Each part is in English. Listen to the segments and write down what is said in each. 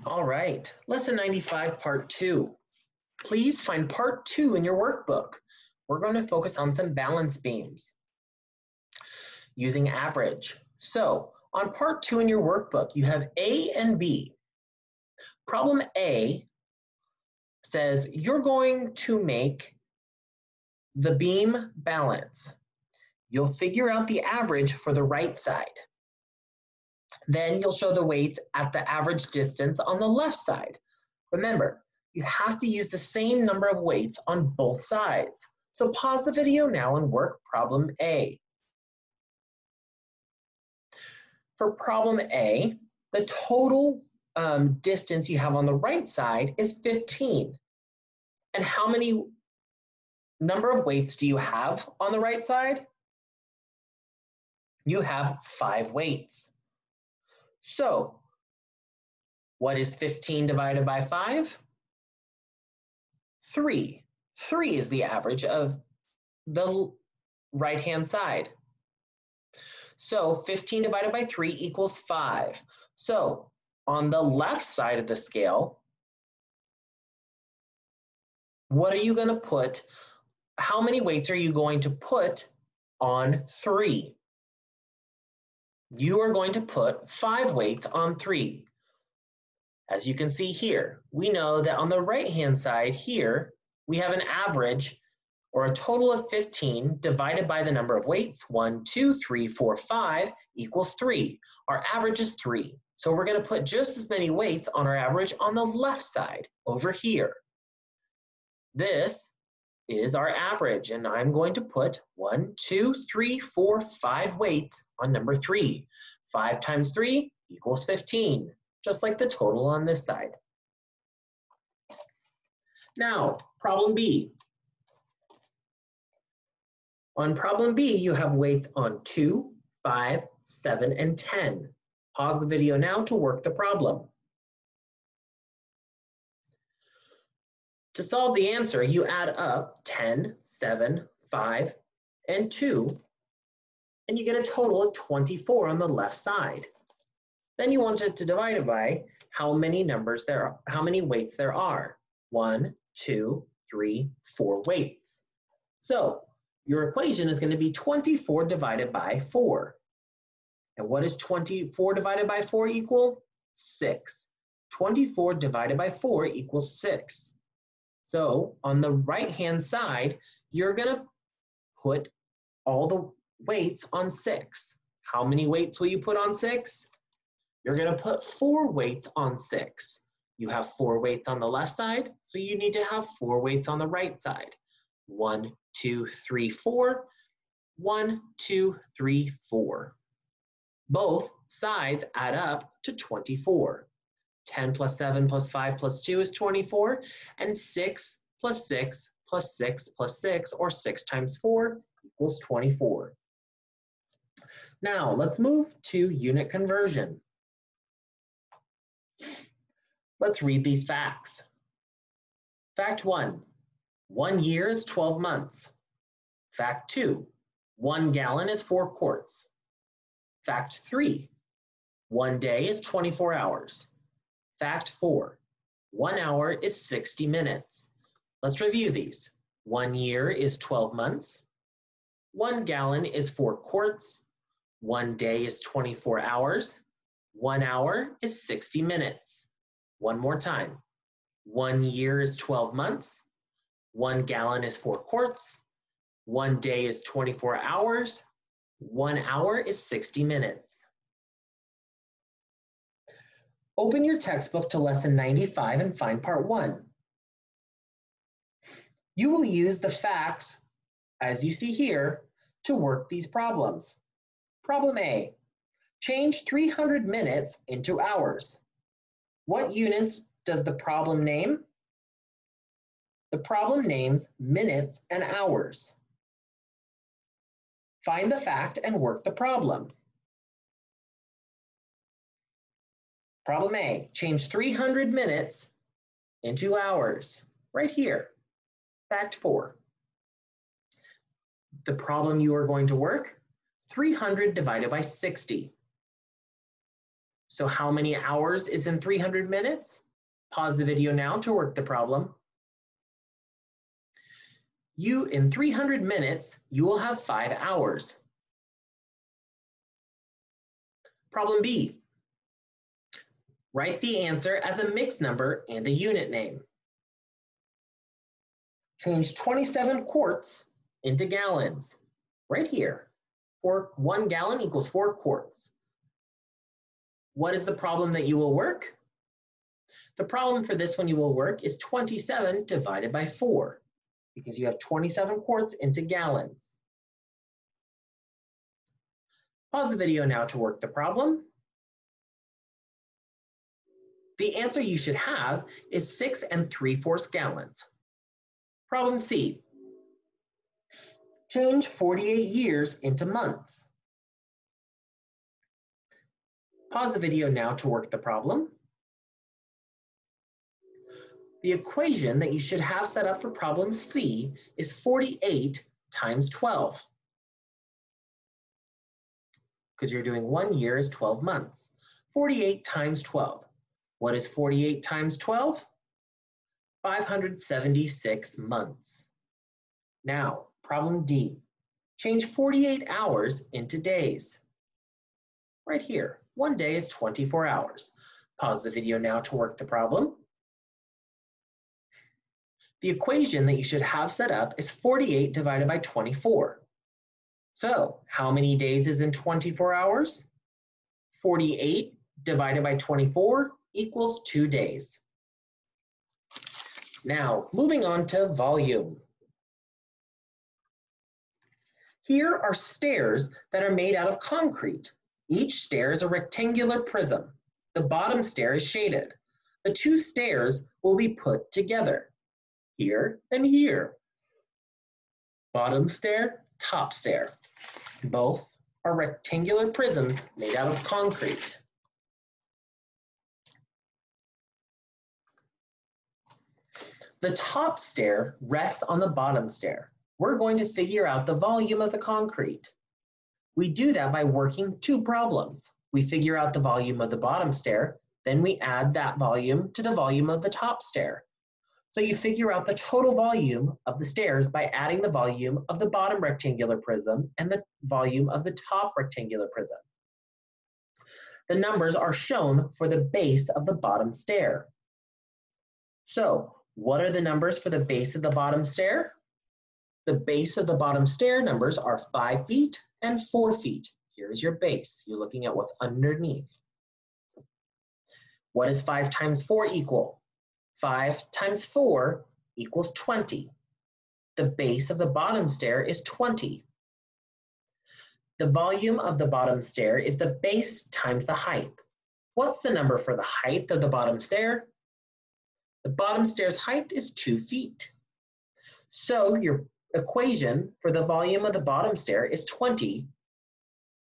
All right, lesson 95, part 2. Please find part 2 in your workbook. We're going to focus on some balance beams using average. So on part 2 in your workbook, you have A and B. Problem A says you're going to make the beam balance. You'll figure out the average for the right side. Then you'll show the weights at the average distance on the left side. Remember, you have to use the same number of weights on both sides. So pause the video now and work problem A. For problem A, the total distance you have on the right side is 15. And how many number of weights do you have on the right side? You have 5 weights. So, what is 15 divided by 5? 3. 3 is the average of the right-hand side. So, 15 divided by 3 equals 5. So, on the left side of the scale, what are you going to put? How many weights are you going to put on 3? You are going to put 5 weights on 3. As you can see here, we know that on the right-hand side here, we have an average or a total of 15 divided by the number of weights, 1, 2, 3, 4, 5 equals 3. Our average is 3. So we're going to put just as many weights on our average on the left side over here. This is our average, and I'm going to put 1, 2, 3, 4, 5 weights on number 3. 5 times 3 equals 15, just like the total on this side. Now, problem B. On problem B, you have weights on 2, 5, 7, and 10. Pause the video now to work the problem. To solve the answer, you add up 10, 7, 5, and 2, and you get a total of 24 on the left side. Then you want to divide it by how many weights there are. 1, 2, 3, 4 weights. So your equation is going to be 24 divided by 4. And what is 24 divided by 4 equal? 6. 24 divided by 4 equals 6. So on the right-hand side, you're going to put all the weights on 6. How many weights will you put on 6? You're going to put 4 weights on 6. You have 4 weights on the left side, so you need to have 4 weights on the right side. 1, 2, 3, 4. 1, 2, 3, 4. Both sides add up to 24. 10 plus 7 plus 5 plus 2 is 24, and 6 plus 6 plus 6 plus 6, or 6 times 4, equals 24. Now, let's move to unit conversion. Let's read these facts. Fact 1, 1 year is 12 months. Fact 2, 1 gallon is 4 quarts. Fact 3, 1 day is 24 hours. Fact 4, 1 hour is 60 minutes. Let's review these. 1 year is 12 months. 1 gallon is 4 quarts. 1 day is 24 hours. 1 hour is 60 minutes. One more time. 1 year is 12 months. 1 gallon is 4 quarts. 1 day is 24 hours. 1 hour is 60 minutes. Open your textbook to lesson 95 and find part 1. You will use the facts, as you see here, to work these problems. Problem A, change 300 minutes into hours. What units does the problem name? The problem names minutes and hours. Find the fact and work the problem. Problem A, change 300 minutes into hours, right here. Fact 4. The problem you are going to work, 300 divided by 60. So how many hours is in 300 minutes? Pause the video now to work the problem. In 300 minutes, you will have 5 hours. Problem B. Write the answer as a mixed number and a unit name. Change 27 quarts into gallons, right here. 1 gallon equals 4 quarts. What is the problem that you will work? The problem for this one you will work is 27 divided by 4, because you have 27 quarts into gallons. Pause the video now to work the problem. The answer you should have is 6 3/4 gallons. Problem C. Change 48 years into months. Pause the video now to work the problem. The equation that you should have set up for problem C is 48 times 12. Because you're doing 1 year is 12 months. 48 times 12. What is 48 times 12? 576 months. Now, problem D. Change 48 hours into days. Right here, 1 day is 24 hours. Pause the video now to work the problem. The equation that you should have set up is 48 divided by 24. So, how many days is in 24 hours? 48 divided by 24 equals 2 days. Now, moving on to volume. Here are stairs that are made out of concrete. Each stair is a rectangular prism. The bottom stair is shaded. The 2 stairs will be put together, here and here. Bottom stair, top stair. Both are rectangular prisms made out of concrete. The top stair rests on the bottom stair. We're going to figure out the volume of the concrete. We do that by working 2 problems. We figure out the volume of the bottom stair, then we add that volume to the volume of the top stair. So you figure out the total volume of the stairs by adding the volume of the bottom rectangular prism and the volume of the top rectangular prism. The numbers are shown for the base of the bottom stair. So, what are the numbers for the base of the bottom stair? The base of the bottom stair numbers are 5 feet and 4 feet. Here's your base. You're looking at what's underneath. What does 5 times 4 equal? 5 times 4 equals 20. The base of the bottom stair is 20. The volume of the bottom stair is the base times the height. What's the number for the height of the bottom stair? The bottom stair's height is 2 feet. So your equation for the volume of the bottom stair is 20,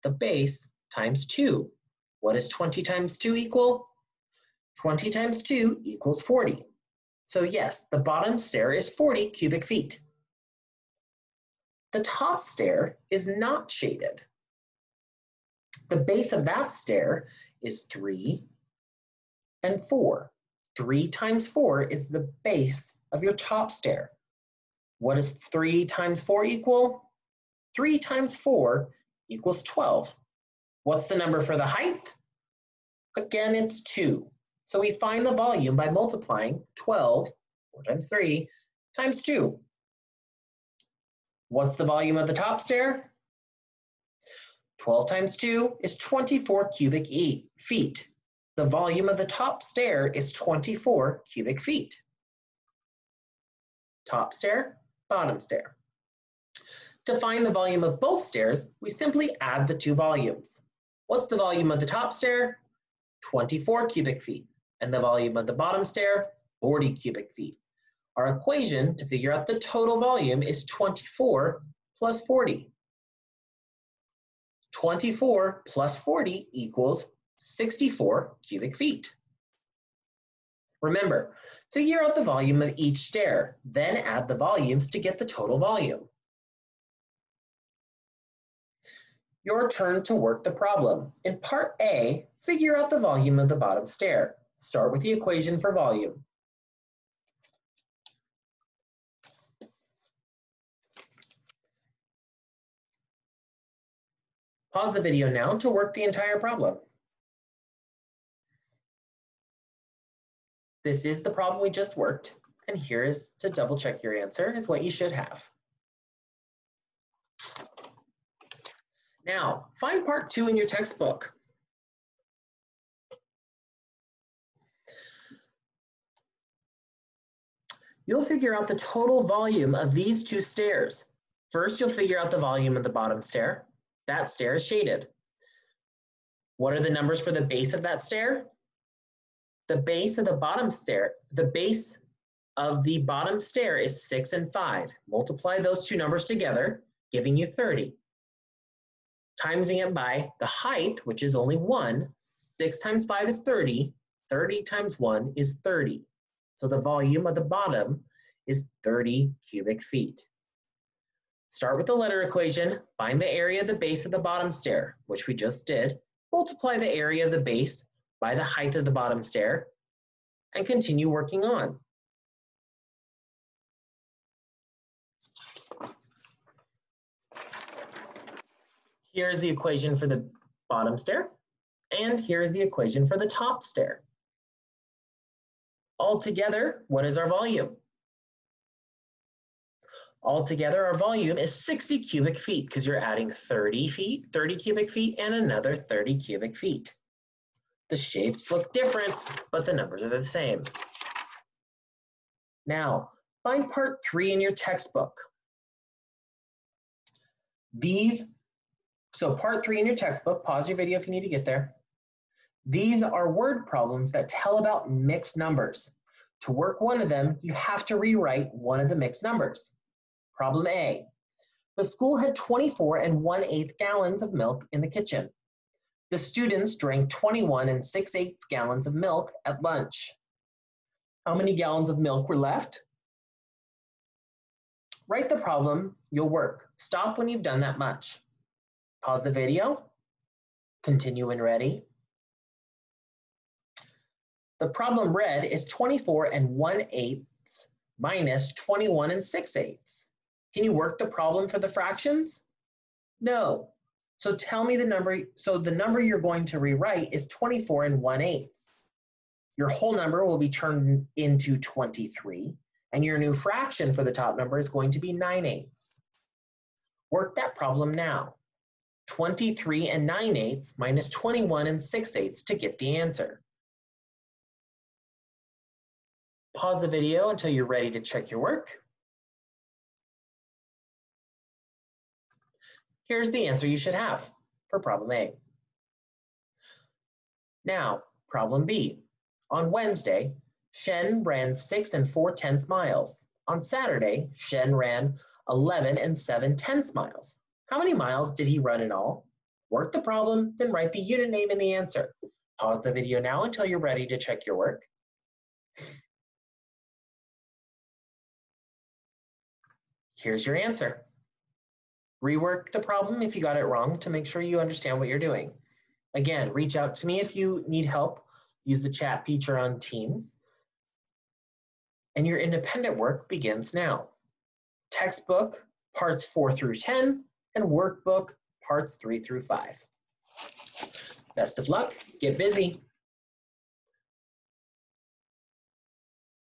the base, times 2. What does 20 times 2 equal? 20 times 2 equals 40. So yes, the bottom stair is 40 cubic feet. The top stair is not shaded. The base of that stair is 3 and 4. 3 times 4 is the base of your top stair. What does 3 times 4 equal? 3 times 4 equals 12. What's the number for the height? Again, it's 2. So we find the volume by multiplying 12, 4 times 3, times 2. What's the volume of the top stair? 12 times 2 is 24 cubic feet. The volume of the top stair is 24 cubic feet. Top stair, bottom stair. To find the volume of both stairs, we simply add the 2 volumes. What's the volume of the top stair? 24 cubic feet. And the volume of the bottom stair, 40 cubic feet. Our equation to figure out the total volume is 24 plus 40. 24 plus 40 equals 64 cubic feet. Remember, figure out the volume of each stair, then add the volumes to get the total volume. Your turn to work the problem. In part A, figure out the volume of the bottom stair. Start with the equation for volume. Pause the video now to work the entire problem. This is the problem we just worked, and here is to double check your answer is what you should have. Now, find part 2 in your textbook. You'll figure out the total volume of these 2 stairs. First, you'll figure out the volume of the bottom stair. That stair is shaded. What are the numbers for the base of that stair? The base of the bottom stair, is 6 and 5. Multiply those 2 numbers together, giving you 30. Timesing it by the height, which is only 1. 6 times 5 is 30. 30 times 1 is 30. So the volume of the bottom is 30 cubic feet. Start with the letter equation, find the area of the base of the bottom stair, which we just did. Multiply the area of the base by the height of the bottom stair, and continue working on. Here's the equation for the bottom stair, and here's the equation for the top stair. Altogether, what is our volume? Altogether, our volume is 60 cubic feet because you're adding 30 cubic feet, and another 30 cubic feet. The shapes look different, but the numbers are the same. Now, find part 3 in your textbook. So part 3 in your textbook, pause your video if you need to get there. These are word problems that tell about mixed numbers. To work one of them, you have to rewrite one of the mixed numbers. Problem A. The school had 24 1/8 gallons of milk in the kitchen. The students drank 21 6/8 gallons of milk at lunch. How many gallons of milk were left? Write the problem you'll work. Stop when you've done that much. Pause the video. Continue when ready. The problem read is 24 1/8 minus 21 6/8. Can you work the problem for the fractions? No. So tell me the number. So the number you're going to rewrite is 24 1/8. Your whole number will be turned into 23, and your new fraction for the top number is going to be 9/8. Work that problem now. 23 9/8 minus 21 6/8 to get the answer. Pause the video until you're ready to check your work. Here's the answer you should have for problem A. Now, problem B. On Wednesday, Shen ran 6 4/10 miles. On Saturday, Shen ran 11 7/10 miles. How many miles did he run in all? Work the problem, then write the unit name in the answer. Pause the video now until you're ready to check your work. Here's your answer. Rework the problem if you got it wrong to make sure you understand what you're doing. Again, reach out to me if you need help. Use the chat feature on Teams. And your independent work begins now. Textbook, parts 4 through 10, and workbook, parts 3 through 5. Best of luck, get busy.